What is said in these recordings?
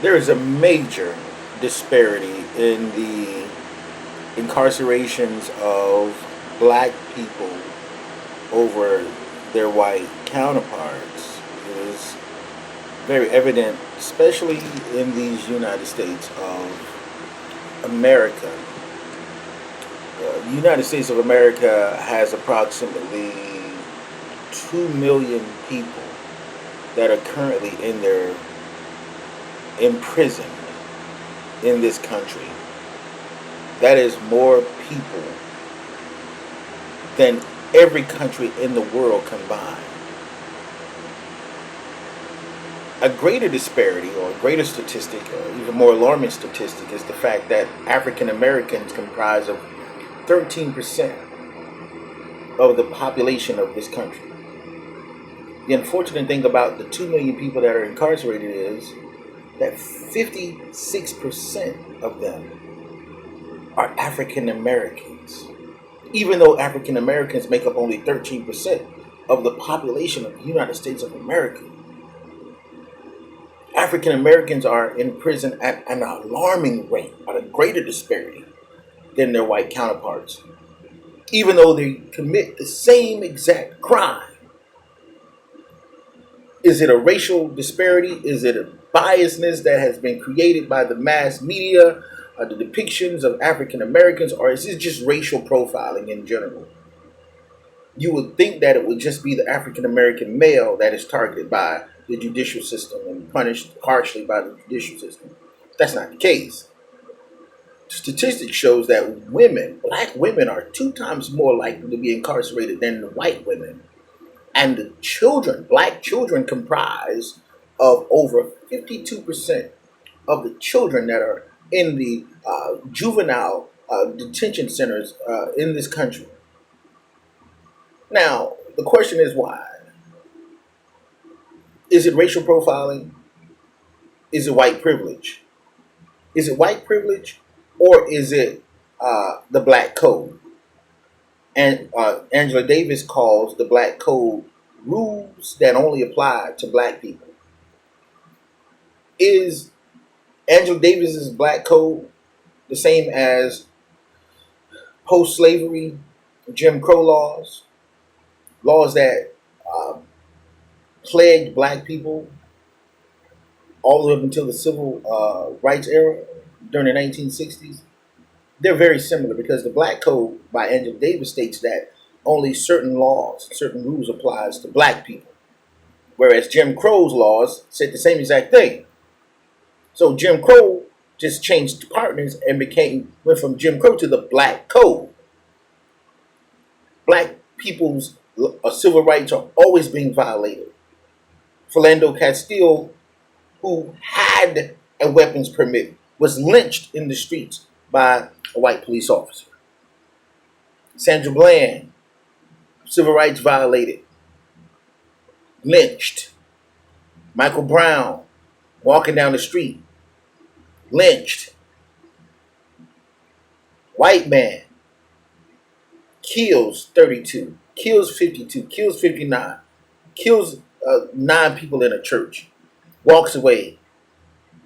There is a major disparity in the incarcerations of black people over their white counterparts. It is very evident, especially in these United States of America. The United States of America has approximately 2 million people that are currently imprisoned in this country. That is more people than every country in the world combined. A greater disparity or a greater statistic, or even more alarming statistic, is the fact that African Americans comprise of 13% of the population of this country. The unfortunate thing about the 2 million people that are incarcerated is that 56% of them are African Americans. Even though African Americans make up only 13% of the population of the United States of America, African Americans are in prison at an alarming rate, at a greater disparity than their white counterparts, even though they commit the same exact crime. Is it a racial disparity? Is it a biasness that has been created by the mass media, the depictions of African Americans, or is it just racial profiling in general? You would think that it would just be the African American male that is targeted by the judicial system and punished harshly by the judicial system. That's not the case. Statistics shows that black women, are 2 times more likely to be incarcerated than the white women. And the children, black children, comprise of over 52% of the children that are in the juvenile detention centers in this country. Now, the question is why? Is it racial profiling? Is it white privilege? Is it white privilege, or is it the black code? And Angela Davis calls the black code rules that only apply to black people. Is Angela Davis's black code the same as post-slavery Jim Crow laws that plagued black people all the way up until the civil rights era during the 1960s? They're very similar because the black code by Angela Davis states that only certain laws, certain rules applies to black people, whereas Jim Crow's laws said the same exact thing. So Jim Crow just changed partners and went from Jim Crow to the black code. Black people's civil rights are always being violated. Philando Castile, who had a weapons permit, was lynched in the streets by a white police officer. Sandra Bland, civil rights violated, lynched. Michael Brown, walking down the street, lynched. White man kills 32, kills 52, kills 59, kills 9 people in a church, walks away,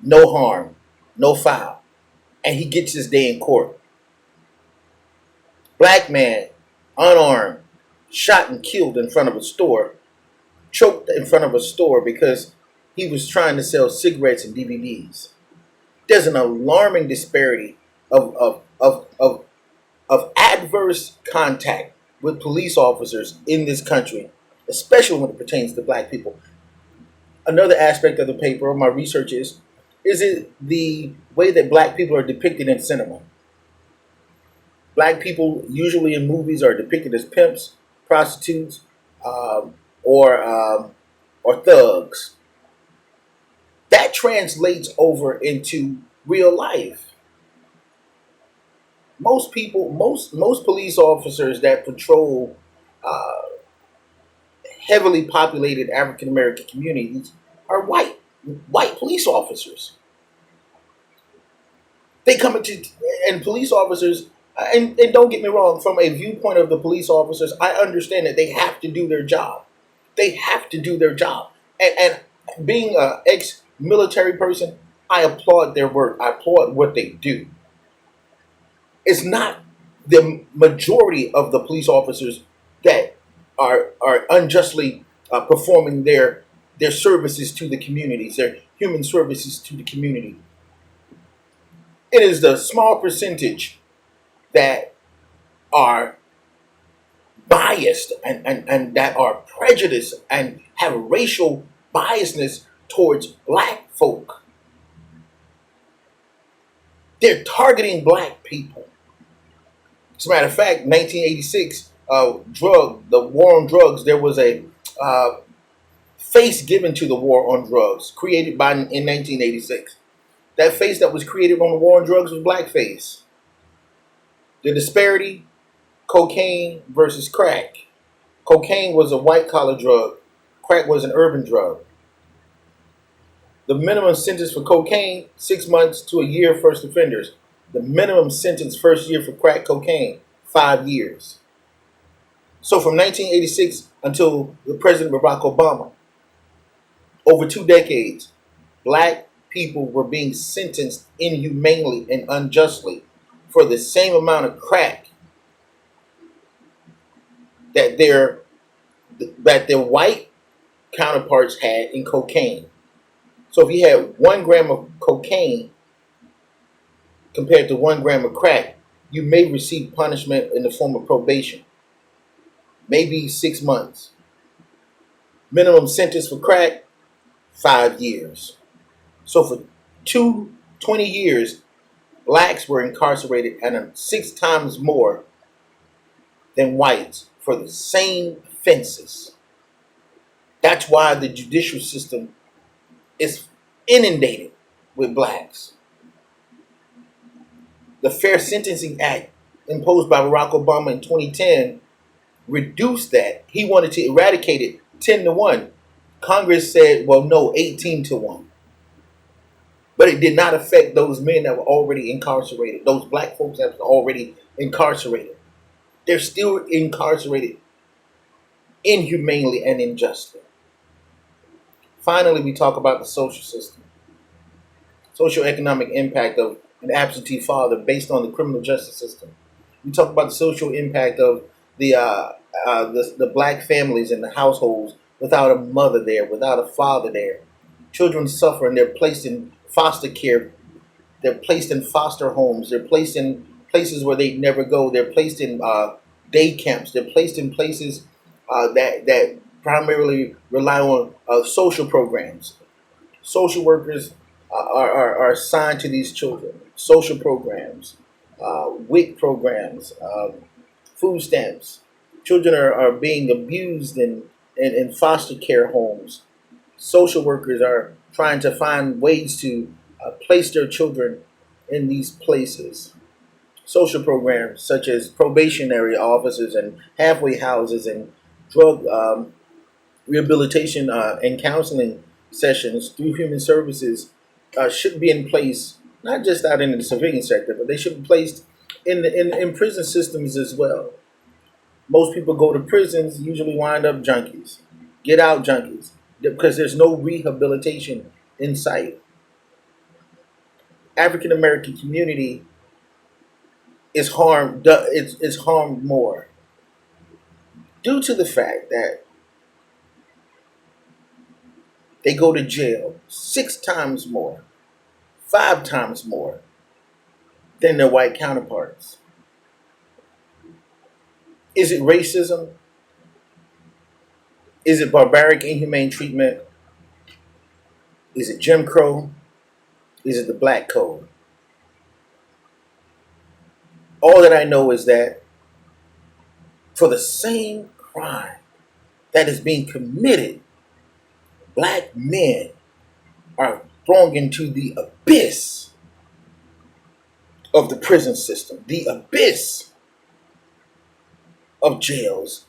no harm, no foul, and he gets his day in court. Black man, unarmed, shot and killed in front of a store, choked in front of a store because he was trying to sell cigarettes and DVDs. There's an alarming disparity of adverse contact with police officers in this country, especially when it pertains to black people. Another aspect of the paper, of my research is it the way that black people are depicted in cinema? Black people usually in movies are depicted as pimps, prostitutes, or thugs. That translates over into real life. Most police officers that patrol heavily populated African American communities are white police officers. They come into and police officers, and don't get me wrong, from a viewpoint of the police officers, I understand that they have to do their job. They have to do their job. And being an ex-military person, I applaud their work. I applaud what they do. It's not the majority of the police officers that are unjustly performing their services to the communities, their human services to the community. It is the small percentage that are biased and that are prejudiced and have racial biasness towards black folk. They're targeting black people. As a matter of fact, 1986, the war on drugs, there was a uh, face given to the war on drugs created in 1986. That face that was created on the war on drugs was blackface. The disparity, cocaine versus crack. Cocaine was a white collar drug. Crack was an urban drug. The minimum sentence for cocaine, 6 months to a year first offenders. The minimum sentence first year for crack cocaine, 5 years. So from 1986 until the President Barack Obama, over 2 decades, black people were being sentenced inhumanely and unjustly for the same amount of crack that their white counterparts had in cocaine. So if you had 1 gram of cocaine compared to 1 gram of crack, you may receive punishment in the form of probation, maybe 6 months. Minimum sentence for crack, 5 years. So for 20 years, blacks were incarcerated and 6 times more than whites for the same offenses. That's why the judicial system is inundated with blacks. The Fair Sentencing Act imposed by Barack Obama in 2010 reduced that. He wanted to eradicate it 10-1. Congress said, well, no, 18-1. But it did not affect those men that were already incarcerated, those black folks that were already incarcerated. They're still incarcerated inhumanely and unjustly. Finally, we talk about the social system, social economic impact of an absentee father based on the criminal justice system. We talk about the social impact of the black families and the households without a mother there, without a father there. Children suffer and they're placed in foster care. They're placed in foster homes. They're placed in places where they never go. They're placed in day camps. They're placed in places that primarily rely on social programs. Social workers are assigned to these children. Social programs, WIC programs, food stamps. Children are being abused in foster care homes. Social workers are trying to find ways to place their children in these places. Social programs such as probationary officers and halfway houses and drug rehabilitation and counseling sessions through human services should be in place, not just out in the civilian sector, but they should be placed in prison systems as well. Most people go to prisons usually wind up junkies, get out junkies, because there's no rehabilitation in sight. African American community is harmed more due to the fact that they go to jail 6 times more, 5 times more than their white counterparts. Is it racism? Is it barbaric, inhumane treatment? Is it Jim Crow? Is it the Black Code? All that I know is that for the same crime that is being committed, black men are thrown into the abyss of the prison system, the abyss of jails,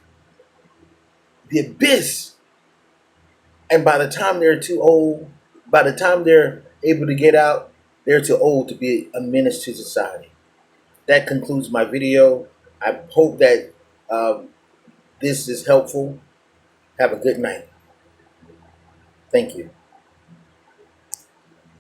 the abyss. And by the time they're too old, by the time they're able to get out, they're too old to be a menace to society. That concludes my video. I hope that this is helpful. Have a good night. Thank you.